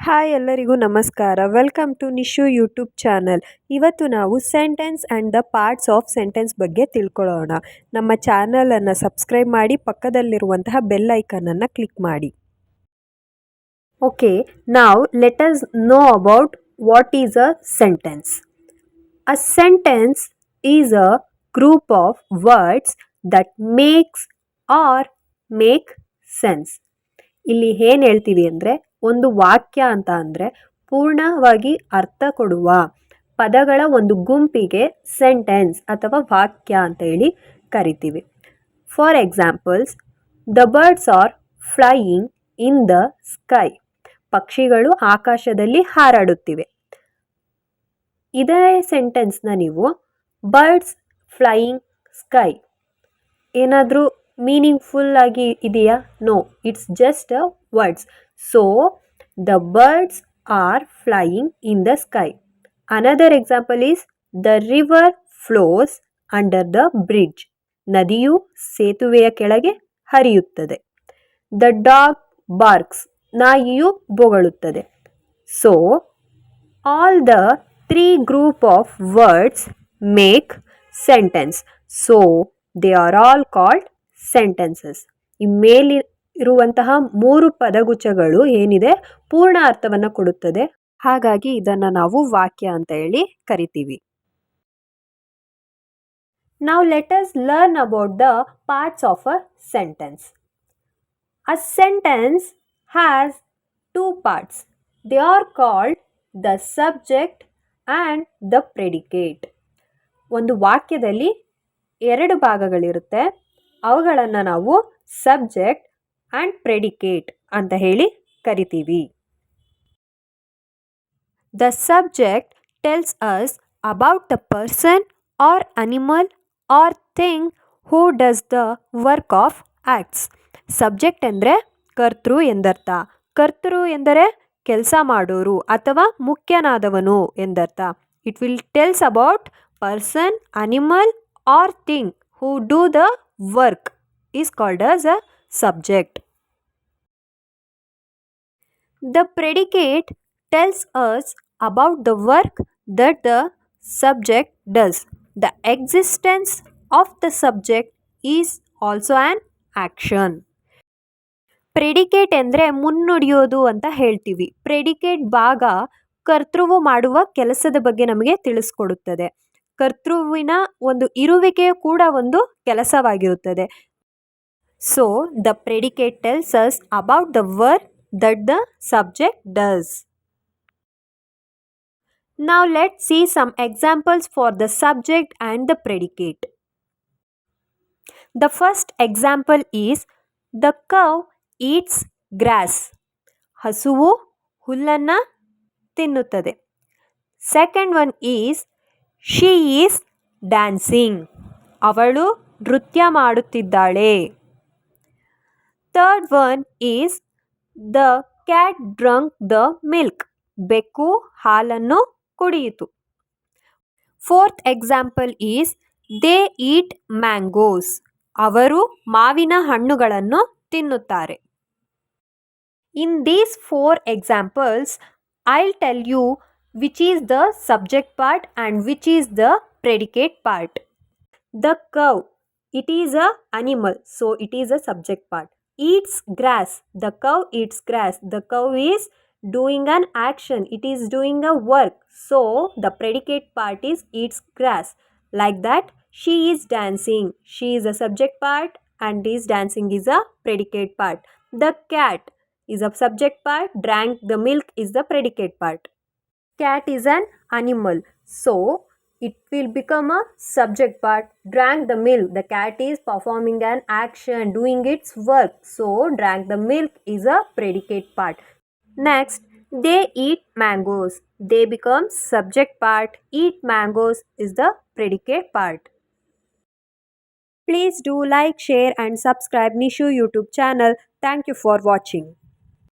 Hi ಎಲ್ಲರಿಗೂ ನಮಸ್ಕಾರ. Welcome to Nishu YouTube channel. ಇವತ್ತು ನಾವು sentence and the parts of sentence ಬಗ್ಗೆ ತಿಳ್ಕೊಳ್ಳೋಣ. ನಮ್ಮ ಚಾನಲನ್ನು ಸಬ್ಸ್ಕ್ರೈಬ್ ಮಾಡಿ ಪಕ್ಕದಲ್ಲಿರುವಂತಹ ಬೆಲ್ ಐಕನನ್ನು ಕ್ಲಿಕ್ ಮಾಡಿ. ಓಕೆ, ನಾವು let us know about what is a sentence. A sentence is a group of words that makes or make sense. ಇಲ್ಲಿ ಏನು ಹೇಳ್ತೀವಿ ಅಂದರೆ, ಒಂದು ವಾಕ್ಯ ಅಂತ ಅಂದರೆ ಪೂರ್ಣವಾಗಿ ಅರ್ಥ ಕೊಡುವ ಪದಗಳ ಒಂದು ಗುಂಪಿಗೆ ಸೆಂಟೆನ್ಸ್ ಅಥವಾ ವಾಕ್ಯ ಅಂತ ಹೇಳಿ ಕರಿತೀವಿ. For examples, the birds are flying in the sky. ಪಕ್ಷಿಗಳು ಆಕಾಶದಲ್ಲಿ ಹಾರಾಡುತ್ತಿವೆ. ಇದೇ ಸೆಂಟೆನ್ಸ್ನ ನೀವು ಬರ್ಡ್ಸ್ ಫ್ಲೈಯಿಂಗ್ ಸ್ಕೈ ಏನಾದರೂ ಮೀನಿಂಗ್ಫುಲ್ ಆಗಿ ಇದೆಯಾ? No, it's just a words. So the birds are flying in the sky. Another example is the river flows under the bridge. ನದಿಯು ಸೇತುವೆಯ ಕೆಳಗೆ ಹರಿಯುತ್ತದೆ. The dog barks. ನಾಯಿಯು ಬೊಗಳುತ್ತದೆ. So all the three group of words make sentence. So they are all called sentences. ಈ ಮೇಲಿ ಇರುವಂತಹ ಮೂರು ಪದಗುಚ್ಛಗಳು ಏನಿದೆ ಪೂರ್ಣ ಅರ್ಥವನ್ನು ಕೊಡುತ್ತದೆ. ಹಾಗಾಗಿ ಇದನ್ನು ನಾವು ವಾಕ್ಯ ಅಂತ ಹೇಳಿ ಕರಿತೀವಿ. Now let us learn about the parts of a sentence. A sentence has two parts. They are called the subject and the predicate. ಒಂದು ವಾಕ್ಯದಲ್ಲಿ ಎರಡು ಭಾಗಗಳಿರುತ್ತೆ. ಅವುಗಳನ್ನು ನಾವು ಸಬ್ಜೆಕ್ಟ್ ಆ್ಯಂಡ್ ಪ್ರೆಡಿಕೇಟ್ ಅಂತ ಹೇಳಿ ಕರಿತೀವಿ. The subject tells us about the person or animal or thing who does the work of acts. Subject ಎಂದರೆ ಕರ್ತೃ ಎಂದರ್ಥ. ಕರ್ತೃ ಎಂದರೆ ಕೆಲಸ ಮಾಡೋರು ಅಥವಾ ಮುಖ್ಯನಾದವನು ಎಂದರ್ಥ. It will tells about person, animal or thing who do the work is called as a subject. The predicate tells us about the work that the subject does. The existence of the subject is also an action. Predicate ಎಂದರೆ ಮುನ್ನುಡಿಯೋದು ಅಂತ ಹೇಳ್ತೀವಿ. Predicate ಭಾಗ ಕರ್ತೃವು ಮಾಡುವ ಕೆಲಸದ ಬಗ್ಗೆ ನಮಗೆ ತಿಳಿಸ್ಕೊಡುತ್ತದೆ. ಕರ್ತೃವಿನ ಒಂದು ಇರುವಿಕೆಯು ಕೂಡ ಒಂದು ಕೆಲಸವಾಗಿರುತ್ತದೆ. So the predicate tells us about the work that the subject does. Now let's see some examples for the subject and the predicate. The first example is the cow eats grass. ಹಸುವು ಹುಲ್ಲನ್ನು ತಿನ್ನುತ್ತದೆ. Second one is she is dancing. ಅವಳು ನೃತ್ಯ ಮಾಡುತ್ತಿದ್ದಾಳೆ. Third one is the cat drank the milk. ಬೆಕ್ಕು ಹಾಲನ್ನು ಕುಡಿಯಿತು. Fourth example is they eat mangoes. ಅವರು ಮಾವಿನ ಹಣ್ಣುಗಳನ್ನು ತಿನ್ನುತ್ತಾರೆ. In these four examples, I'll tell you which is the subject part and which is the predicate part. The cow, it is a animal, so it is a subject part. Eats grass. The cow eats grass. The cow is doing an action. It is doing a work. So the predicate part is eats grass. Like that, she is dancing. She is a subject part and is dancing is a predicate part. The cat is a subject part. Drank the milk is the predicate part. Cat is an animal. So it will become a subject part. Drank the milk. The cat is performing an action, doing its work. So drank the milk is a predicate part. Next, they eat mangoes. They become subject part. Eat mangoes is the predicate part. Please do like, share and subscribe Nishu YouTube channel. Thank you for watching.